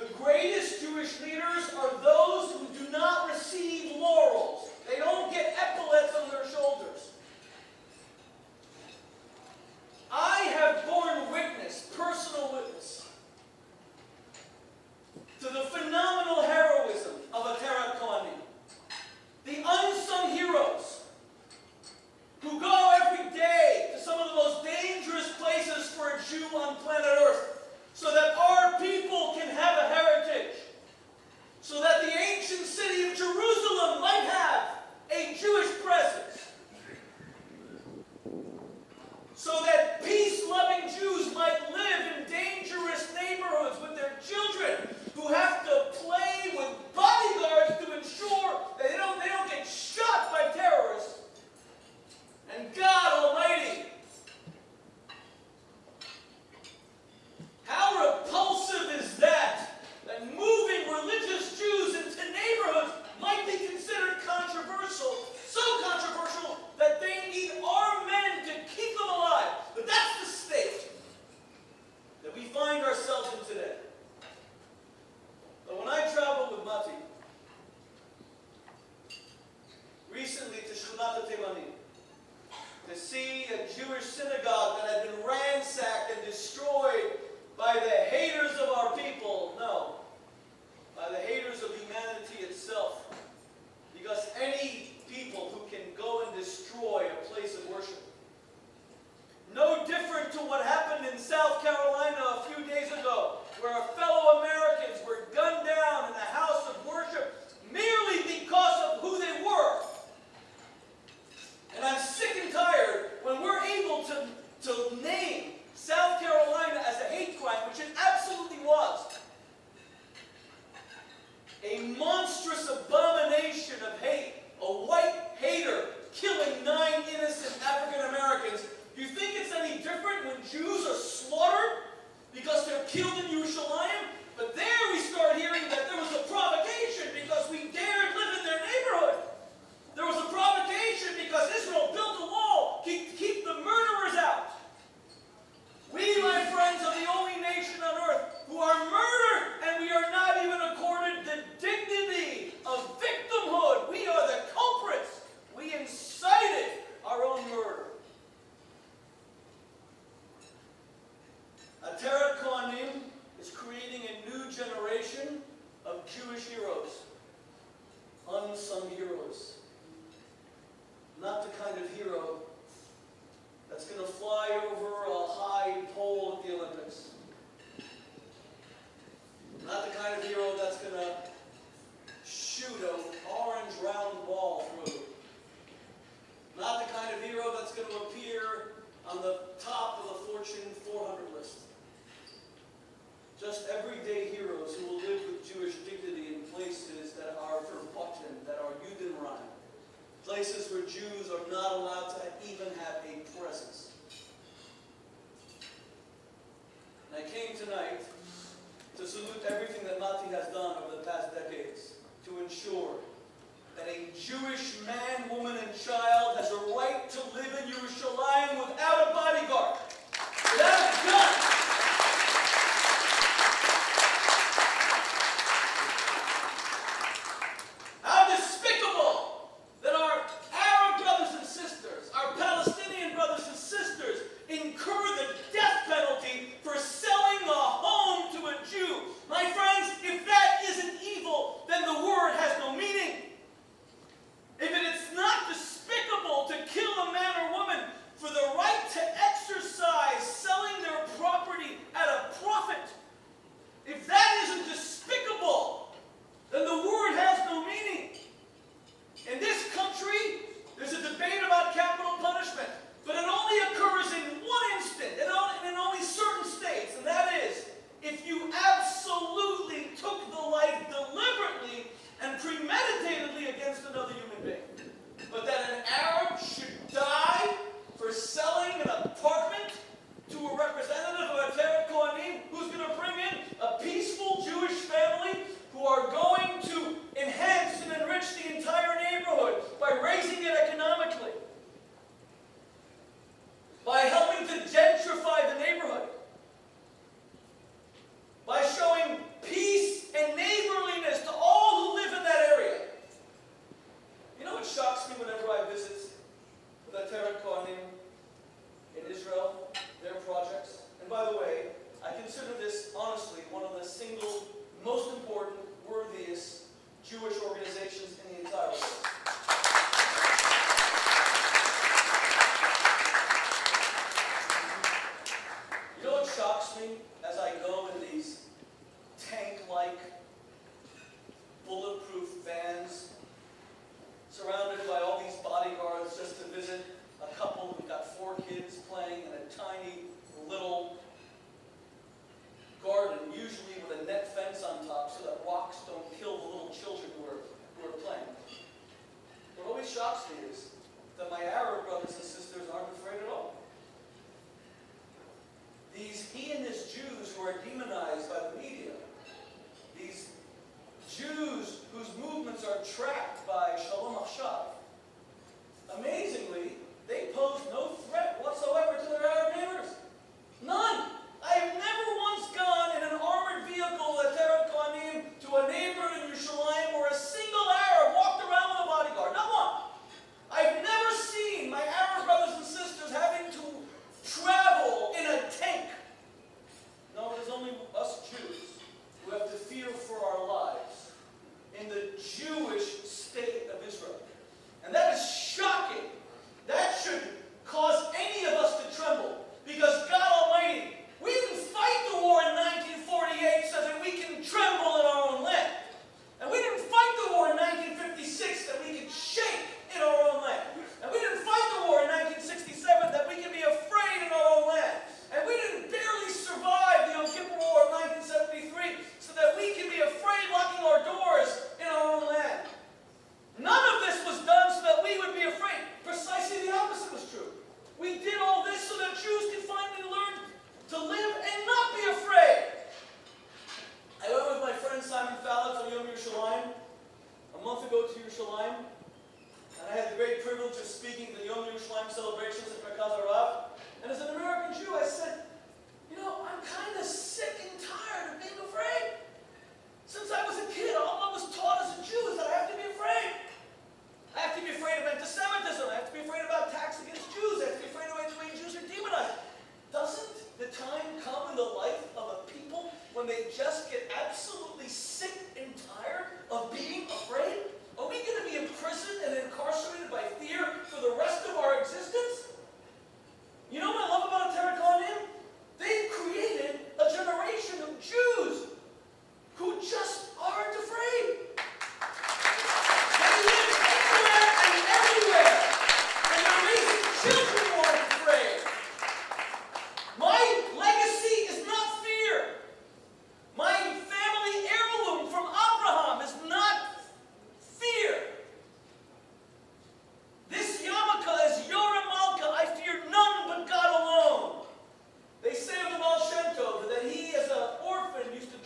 The greatest Jewish leaders are those who do not receive laurels. They don't get epaulets on their shoulders. I have borne witness, personal witness, to the phenomenal heroism of Ateret Kohanim. The unsung heroes who go every day to some of the most dangerous places for a Jew on planet Earth so that our people can have a heritage, so that the ancient city of Jerusalem might have a Jewish presence, so that peace-loving Jews might live in dangerous neighborhoods with their children who have to play with bodyguards to ensure that they don't get shot by terrorists. And God Almighty, how repulsive is that moving religious Jews into neighborhoods might be considered controversial, so controversial that they need our men to keep them alive. But that's the state that we find ourselves in today. But when I traveled with Mati recently to Shmuley to see a Jewish synagogue that had been ransacked and destroyed by the haters of our people, no, by the haters of humanity itself. Because any people who can go and destroy a place of worship. No different to what happened in South Carolina a few days ago, where our fellow Americans were gunned down in a house of worship merely because of who they were. And I'm sick and tired when we're able to name South Carolina as a hate crime, which it absolutely was. A monstrous abomination of hate. A white hater killing 9 innocent African Americans. Do you think it's any different when Jews are slaughtered because they're killed in Yerushalayim? But there we start hearing that there was a provocation because we dared live in their neighborhood. There was a provocation because Israel built a wall to keep the murderers out. We, my friends, are the only nation on earth who are murdered, and we are not even accorded the dignity of victimhood. We are the culprits. We incited our own murder. Ateret Kohanim is creating a new generation of Jewish heroes, unsung heroes. Not the kind of hero that's going to fly over a high pole at the Olympics. Not the kind of hero that's going to shoot an orange round ball through. Not the kind of hero that's going to appear on the top of the Fortune 400 list. Just everyday heroes who will live with Jewish dignity in places that are verboten, that are Judenrein. Places where Jews are not allowed to even have a presence. And I came tonight to salute everything that Mati has done over the past decades to ensure that a Jewish man, woman, and child has a right to live in Yerushalayim without a bodyguard, without a gun. How despicable that our Arab brothers and sisters, our Palestinian brothers and sisters, incur the death penalty for selling a home to a Jew. My friends, if that isn't evil, then the word has no meaning. If it's not despicable to kill a man or woman for the right to exercise selling their property shocks me is that my Arab brothers and sisters aren't afraid at all. These heathenist Jews who are demonized by the media, these Jews whose movements are tracked by Shalom Achshav, amazingly, they pose no threat whatsoever to their Arab neighbors. None. I have never once gone in an armored vehicle at Teret Kohanim to a neighborhood in Yerushalayim where a single Arab walked around with a bodyguard. Not one. I've never seen my Arab brothers and sisters having to travel in a tank. No, it is only us Jews who have to fear for our lives in the Jewish state of Israel. And that is shocking. That should cause any of us to tremble. Because God Almighty, we didn't fight the war in 1948 so that we can tremble in our own land. And we didn't fight the war in 1956 that we can shake in our own land. And we didn't fight the war in 1967 that we can be afraid in our own land. And we didn't barely survive the Yom Kippur War of 1973 so that we can be afraid locking our doors in our own land. None of this was done so that we would be afraid. Precisely the opposite was true. We did all this so that Jews could finally learn to live and not be afraid. I went with my friend Simon Fallon to Yom Yerushalayim a month ago to Yerushalayim, and I had the great privilege of speaking at the Yom Yerushalayim celebrations at Merkaz HaRav. And as an American Jew, I said, you know, I'm kind of sick and tired of being afraid. Since I was a kid, all I was taught as a Jew is that I have to be afraid. I have to be afraid of anti-Semitism. I have to be afraid about attacks against Jews. I have to be afraid of the way Jews are demonized. Doesn't the time come in the life of a people when they just get absolutely sick and tired of being afraid? Are we going to be imprisoned and incarcerated by fear for the rest of our existence? You know what I love about Teret Kohanim? They've created a generation of Jews who just aren't afraid. They live anywhere and everywhere, and they're raising children who aren't afraid. My legacy is not fear. My family heirloom from Abraham is not fear. This yarmulke is Yoreh Malka. I fear none but God alone. They say of the Baal Shem Tov that he, as an orphan, used to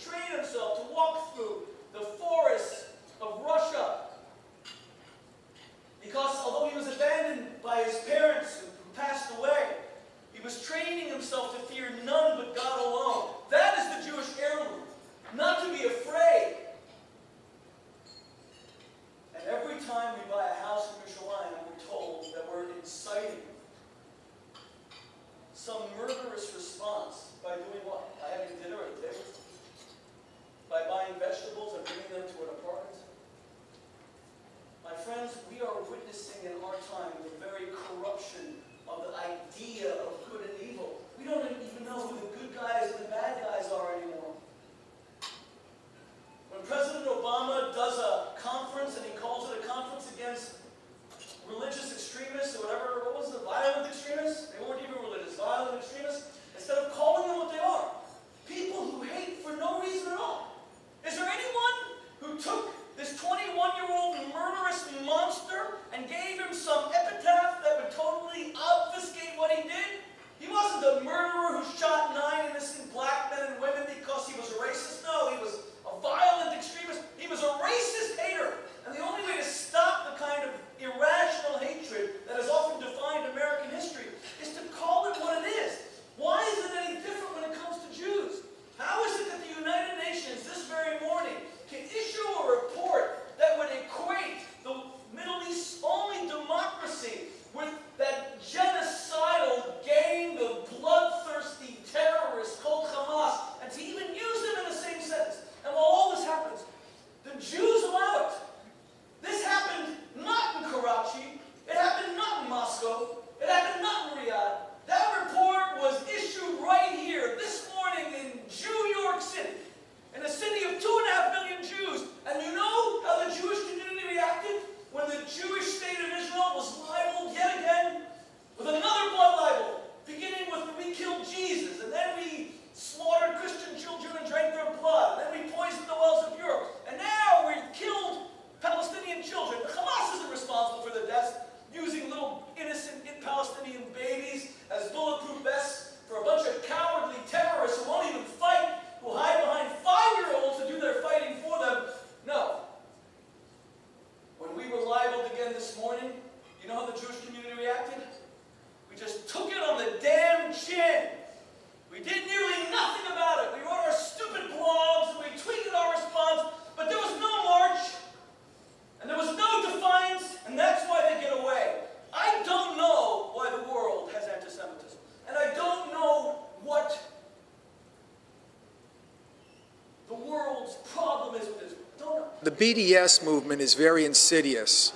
world's problem is with Israel. Don't know. The BDS movement is very insidious.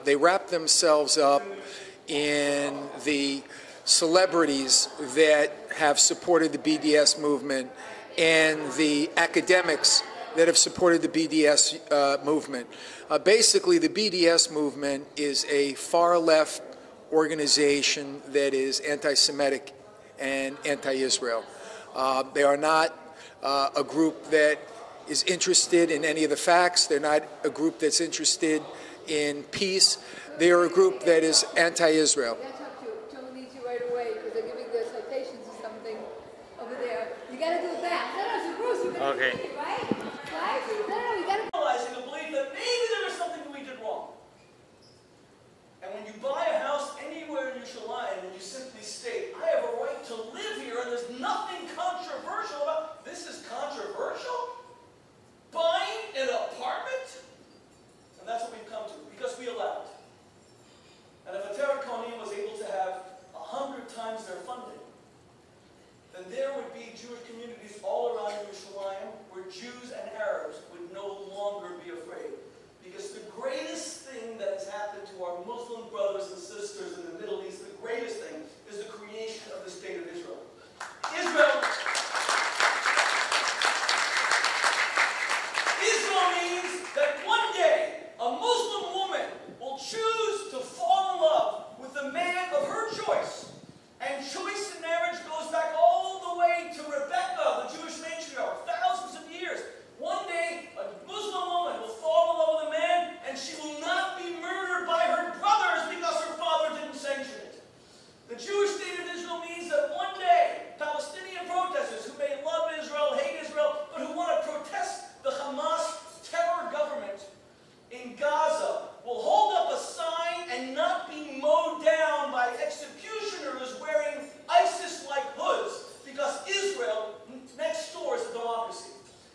They wrap themselves up in the celebrities that have supported the BDS movement and the academics that have supported the BDS movement. Basically, the BDS movement is a far-left organization that is anti-Semitic and anti-Israel. They are not a group that is interested in any of the facts. They're not a group that's interested in peace. They are a group that is anti-Israel. I got to talk to you. Tell me you right away because they're giving the citations or something over there. You got to do that. No, Bruce, you got to do it, right? Right? No, you got to. Realizing the belief that maybe there was something that we did wrong. And when you buy a house anywhere in Yerushalayim and you simply state, I have a right to live here and there's nothing controversial about this is controversial? Buying an apartment? And that's what we've come to, because we allowed it. And if a Torah Kohanim was able to have 100 times their funding, then there would be Jewish communities all around Yerushalayim where Jews and Arabs would no longer be afraid. Because the greatest thing that has happened to our Muslim brothers and sisters in the Middle East, the greatest thing, is the creation of the State of Israel. Israel means that one day a Muslim woman will choose to fall in love with the man of her choice. And choice in marriage goes back all the way to Rebecca, the Jewish matriarch, thousands of years. One day, a Muslim woman will fall in love with a man, and she will not be murdered by her brothers because her father didn't sanction it. The Jewish state of Israel means that one day, Palestinian protesters who may love Israel, hate Israel, but who want to protest the Hamas terror government in Gaza will hold up a sign and not be mowed down by executioners wearing ISIS-like hoods because Israel next door is a democracy.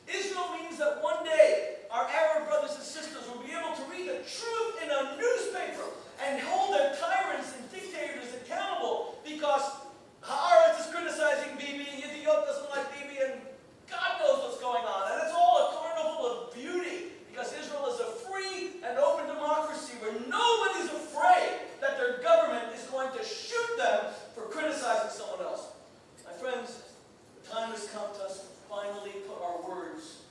Israel means that one day our Arab brothers and sisters will be able to read the truth in a newspaper and hold their tyrants and dictators accountable because Haaretz is criticizing Bibi, Yediot doesn't like Bibi, and God knows what's going on. And it's all a carnival of beauty because Israel is a free and open democracy where nobody's afraid that their government is going to shoot them for criticizing someone else. My friends, the time has come to us to finally put our words,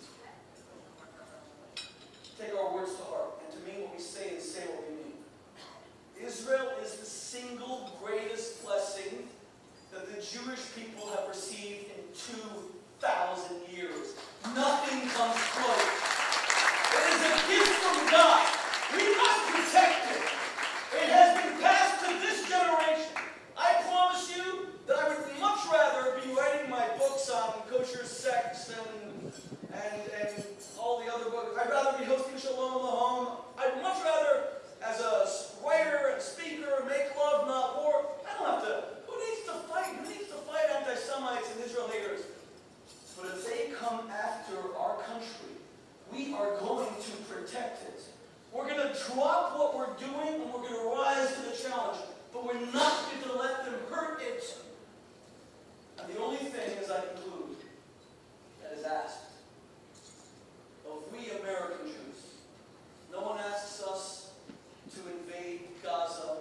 take our words to heart, and to mean what we say and say what we mean. Israel is the single greatest blessing that the Jewish people have received in 2,000 years. Nothing comes close. It is a gift from God. We must protect it. It has been passed to this generation. I promise you that I would much rather be writing my books on kosher sex and all the other books. I'd rather be hosting Shalom in the home. I'd much rather, as a writer and speaker, make love, not war. I don't have to. Who needs to fight? Who needs to fight anti-Semites and Israel haters? But if they come after our country, we are going to protect it. We're going to drop what we're doing and we're going to rise to the challenge. But we're not going to let them hurt it. And the only thing, as I conclude, that is asked of we American Jews. No one asks us to invade Gaza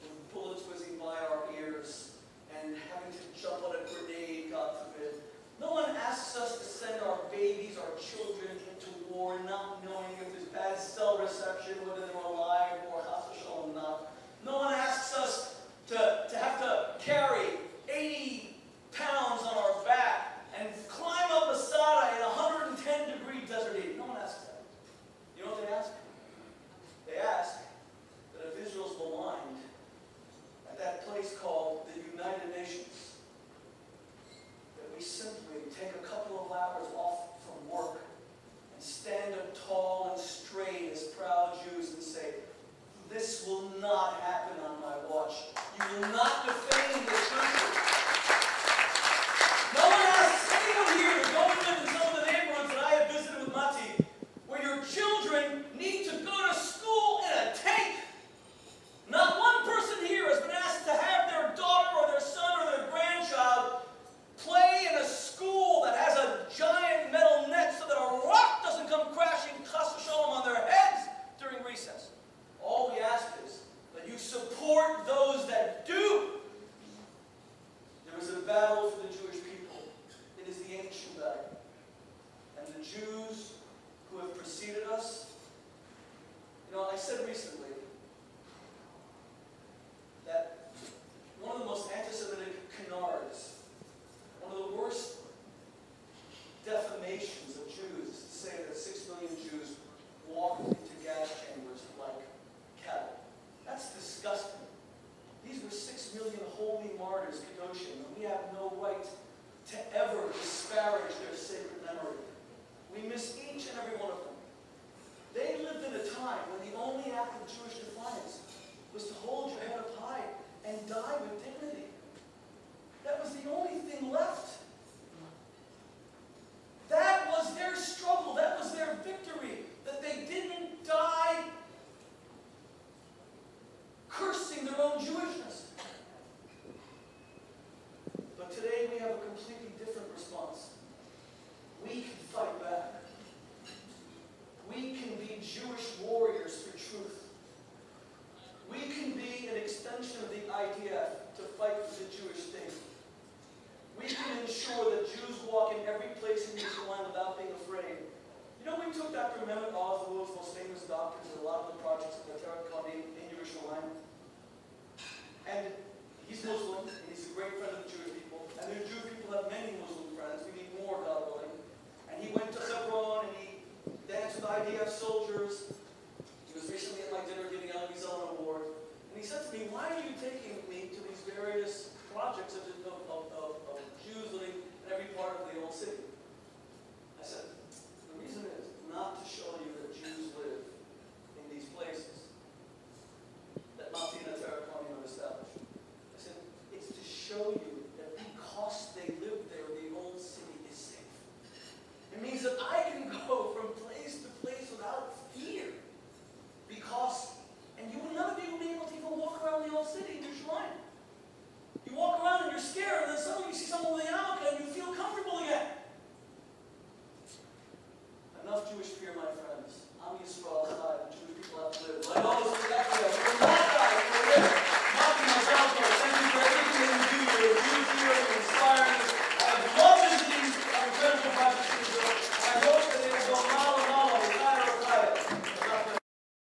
with bullets whizzing by our ears and having to jump on a grenade, God forbid. No one asks us to send our babies, our children into war, not knowing if there's bad cell reception, whether they're alive or hospital or not. No one asks us to have to carry 80 pounds on our back and climb up Masada in 110-degree desert heat. No one asks that. You know what they ask? They ask that if Israel's maligned at that place called the United Nations, that we simply take a couple of hours off from work and stand up tall and straight as proud Jews and say, this will not happen on my watch. You will not defame this Jews who have preceded us. You know, I said recently that one of the most anti-Semitic canards, one of the worst defamations of Jews is to say that 6 million Jews walked into gas chambers like cattle. That's disgusting. These were 6 million holy martyrs, Kedoshim, and we have no right to ever disparage their sacred memory. We miss each and every one of them. They lived in a time when the only act of Jewish defiance was to hold your head up high and die with dignity. That was the only thing left. That was their struggle. That was their victory. That they didn't die cursing their own Jewishness. But today we have a completely different response. We can fight back. We can be Jewish warriors for truth. We can be an extension of the IDF to fight for the Jewish state. We can ensure that Jews walk in every place in Yerushalayim without being afraid. You know, we took Dr. Mehmet Oz, the world's most famous doctor, to a lot of the projects of the Boteach in Yerushalayim. And he's Muslim, and he's a great friend of the Jewish people. And the Jewish people have many Muslim friends. We need more, God willing. And he went to Hebron, and he danced with IDF soldiers. He was recently at my dinner giving out an award. And he said to me, why are you taking me to these various projects of Jews living in every part of the old city? I said, the reason is not to show you that Jews live in these places that Matina Terraconia established. I said, it's to show you that because they live there, the old city is safe. It means that I can go from place to place without fear. Because, and you will never be able to even walk around the old city in Yerushalayim. You walk around and you're scared, and then suddenly you see someone with a yarmulke and you feel comfortable again. Enough Jewish fear, my friends. Am Yisrael Chai. The Jewish people have to live. Like all those